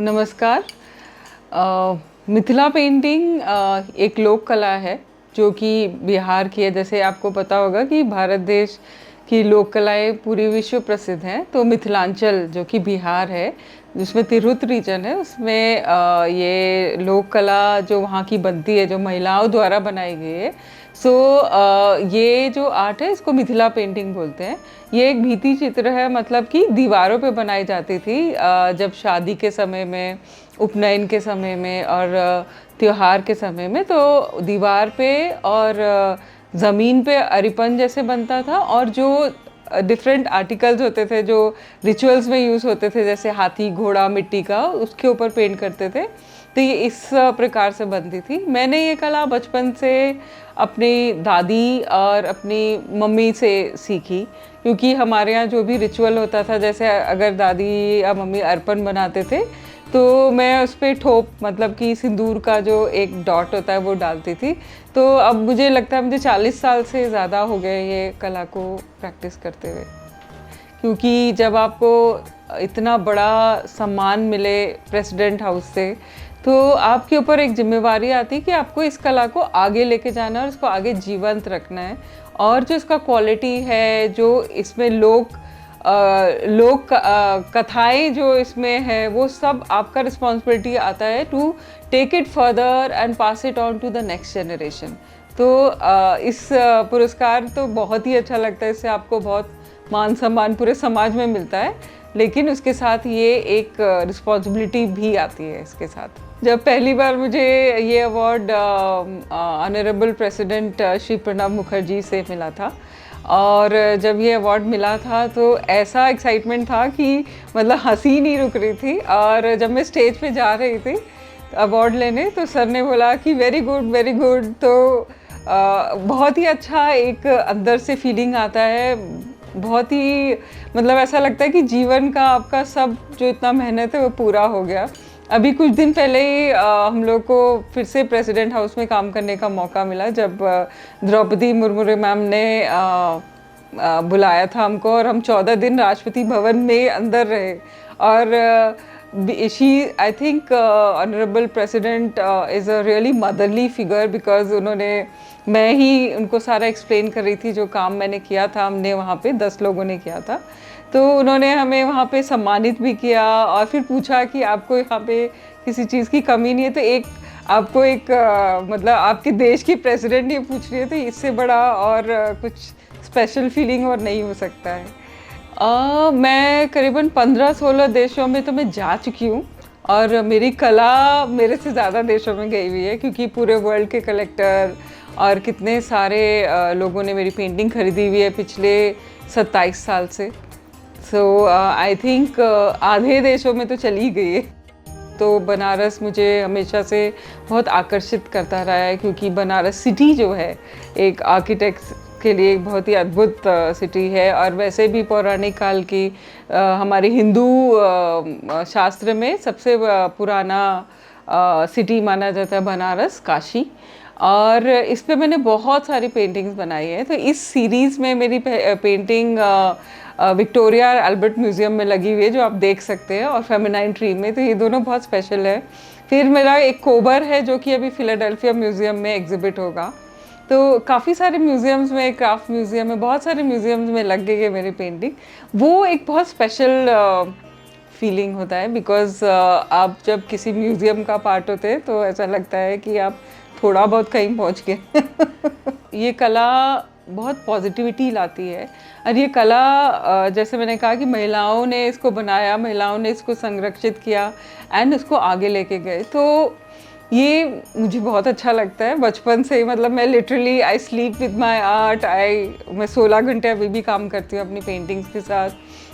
नमस्कार। मिथिला पेंटिंग एक लोक कला है जो कि बिहार की है। जैसे आपको पता होगा कि भारत देश की लोक कलाएँ पूरी विश्व प्रसिद्ध हैं, तो मिथिलांचल जो कि बिहार है, जिसमें तिरहुत रीजन है, उसमें ये लोक कला जो वहाँ की बनती है, जो महिलाओं द्वारा बनाई गई है। सो ये जो आर्ट है इसको मिथिला पेंटिंग बोलते हैं। ये एक भित्ति चित्र है, मतलब कि दीवारों पे बनाई जाती थी जब शादी के समय में, उपनयन के समय में और त्योहार के समय में। तो दीवार पे और ज़मीन पे अरिपन जैसे बनता था, और जो डिफरेंट आर्टिकल्स होते थे जो रिचुअल्स में यूज़ होते थे, जैसे हाथी घोड़ा मिट्टी का, उसके ऊपर पेंट करते थे। तो ये इस प्रकार से बनती थी। मैंने ये कला बचपन से अपनी दादी और अपनी मम्मी से सीखी, क्योंकि हमारे यहाँ जो भी रिचुअल होता था, जैसे अगर दादी या मम्मी अर्पण बनाते थे तो मैं उस पर ठोप, मतलब कि सिंदूर का जो एक डॉट होता है वो डालती थी। तो अब मुझे लगता है मुझे 40 साल से ज़्यादा हो गए ये कला को प्रैक्टिस करते हुए, क्योंकि जब आपको इतना बड़ा सम्मान मिले प्रेसिडेंट हाउस से, तो आपके ऊपर एक जिम्मेवारी आती है कि आपको इस कला को आगे लेके जाना है और इसको आगे जीवंत रखना है। और जो इसका क्वालिटी है, जो इसमें लोक कथाएं जो इसमें है, वो सब आपका रिस्पॉन्सिबिलिटी आता है to take it further and pass it on to the next generation. तो इस पुरस्कार तो बहुत ही अच्छा लगता है, इससे आपको बहुत मान सम्मान पूरे समाज में मिलता है, लेकिन उसके साथ ये एक रिस्पॉन्सिबिलिटी भी आती है इसके साथ। जब पहली बार मुझे ये award honourable president Shri Pranab Mukherjee से मिला था, और जब ये अवार्ड मिला था तो ऐसा एक्साइटमेंट था कि मतलब हंसी नहीं रुक रही थी। और जब मैं स्टेज पे जा रही थी अवार्ड लेने, तो सर ने बोला कि वेरी गुड वेरी गुड। तो बहुत ही अच्छा एक अंदर से फीलिंग आता है, बहुत ही मतलब ऐसा लगता है कि जीवन का आपका सब जो इतना मेहनत है वो पूरा हो गया। अभी कुछ दिन पहले ही हम लोग को फिर से प्रेसिडेंट हाउस में काम करने का मौका मिला, जब द्रौपदी मुर्मू मैम ने बुलाया था हमको, और हम 14 दिन राष्ट्रपति भवन में अंदर रहे। और she I think honourable president is a really motherly figure, because मैं ही उनको सारा एक्सप्लेन कर रही थी जो काम मैंने किया था। हमने वहाँ पे 10 लोगों ने किया था, तो उन्होंने हमें वहाँ पे सम्मानित भी किया, और फिर पूछा कि आपको यहाँ पे किसी चीज़ की कमी नहीं है। तो आपको मतलब आपके देश की प्रेसिडेंट ये पूछ रही है, तो इससे बड़ा और कुछ स्पेशल फीलिंग और नहीं हो सकता है। मैं करीबन 15-16 देशों में तो मैं जा चुकी हूँ, और मेरी कला मेरे से ज़्यादा देशों में गई हुई है, क्योंकि पूरे वर्ल्ड के कलेक्टर और कितने सारे लोगों ने मेरी पेंटिंग खरीदी हुई है पिछले 27 साल से। सो आई थिंक आधे देशों में तो चली गई है। तो बनारस मुझे हमेशा से बहुत आकर्षित करता रहा है, क्योंकि बनारस सिटी जो है एक आर्किटेक्ट के लिए एक बहुत ही अद्भुत सिटी है। और वैसे भी पौराणिक काल की हमारे हिंदू शास्त्र में सबसे पुराना सिटी माना जाता है बनारस, काशी। और इस पे मैंने बहुत सारी पेंटिंग्स बनाई है। तो इस सीरीज़ में मेरी पेंटिंग विक्टोरिया अल्बर्ट म्यूज़ियम में लगी हुई है, जो आप देख सकते हैं, और फेमिनाइन ट्री में। तो ये दोनों बहुत स्पेशल है। फिर मेरा एक कोबर है जो कि अभी फिलाडेल्फिया म्यूज़ियम में एग्जिबिट होगा। तो काफ़ी सारे म्यूज़ियम्स में, क्राफ्ट म्यूज़ियम में, बहुत सारे म्यूज़ियम्स में लग गई है मेरी पेंटिंग। वो एक बहुत स्पेशल फीलिंग होता है, बिकॉज़ आप जब किसी म्यूज़ियम का पार्ट होते हैं तो ऐसा लगता है कि आप थोड़ा बहुत कहीं पहुंच गए। ये कला बहुत पॉजिटिविटी लाती है, और ये कला जैसे मैंने कहा कि महिलाओं ने इसको बनाया, महिलाओं ने इसको संरक्षित किया एंड उसको आगे लेके गए। तो ये मुझे बहुत अच्छा लगता है बचपन से ही। मतलब मैं literally I sleep with my art. मैं 16 घंटे अभी भी काम करती हूँ अपनी पेंटिंग्स के साथ।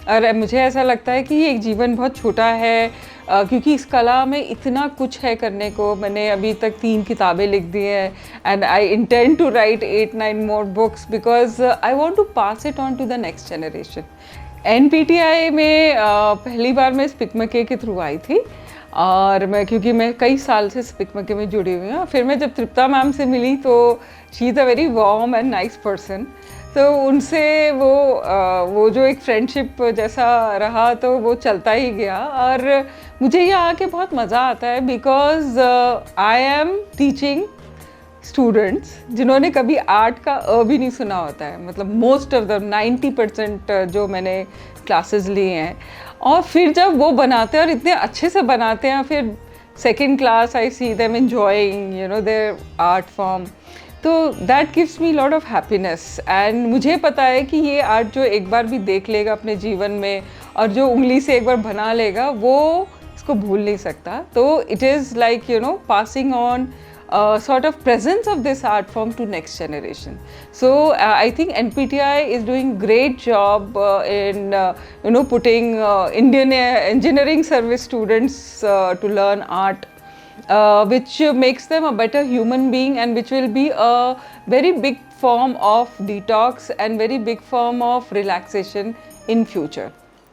और मुझे ऐसा लगता है कि ये एक जीवन बहुत छोटा है, क्योंकि इस कला में इतना कुछ है करने को। मैंने अभी तक 3 किताबें लिख दी हैं, and I intend to write 8-9 more books, because I want to pass it on to the next generation. NPTI में पहली बार मैं स्पिकमके के थ्रू आई थी, और क्योंकि मैं कई साल से स्पिकमके में जुड़ी हुई हूँ। फिर मैं जब तृप्ता मैम से मिली, तो she is a very warm and nice person. तो उनसे वो जो एक फ्रेंडशिप जैसा रहा, तो वो चलता ही गया। और मुझे यहाँ आके बहुत मज़ा आता है because I am teaching students जिन्होंने कभी आर्ट का भी नहीं सुना होता है, मतलब मोस्ट ऑफ द 90% जो मैंने क्लासेस लिए हैं, और फिर जब वो बनाते हैं और इतने अच्छे से बनाते हैं, फिर second class I see them enjoying you know their art form, तो that gives me lot of happiness. And मुझे पता है कि ये आर्ट जो एक बार भी देख लेगा अपने जीवन में और जो उंगली से एक बार बना लेगा वो इसको भूल नहीं सकता। तो it is like you know passing on sort of presence of this art form to next generation. So I think NPTI is doing great job in you know putting Indian engineering service students to learn art, which makes them a better human being and which will be a very big form of detox and very big form of relaxation in future.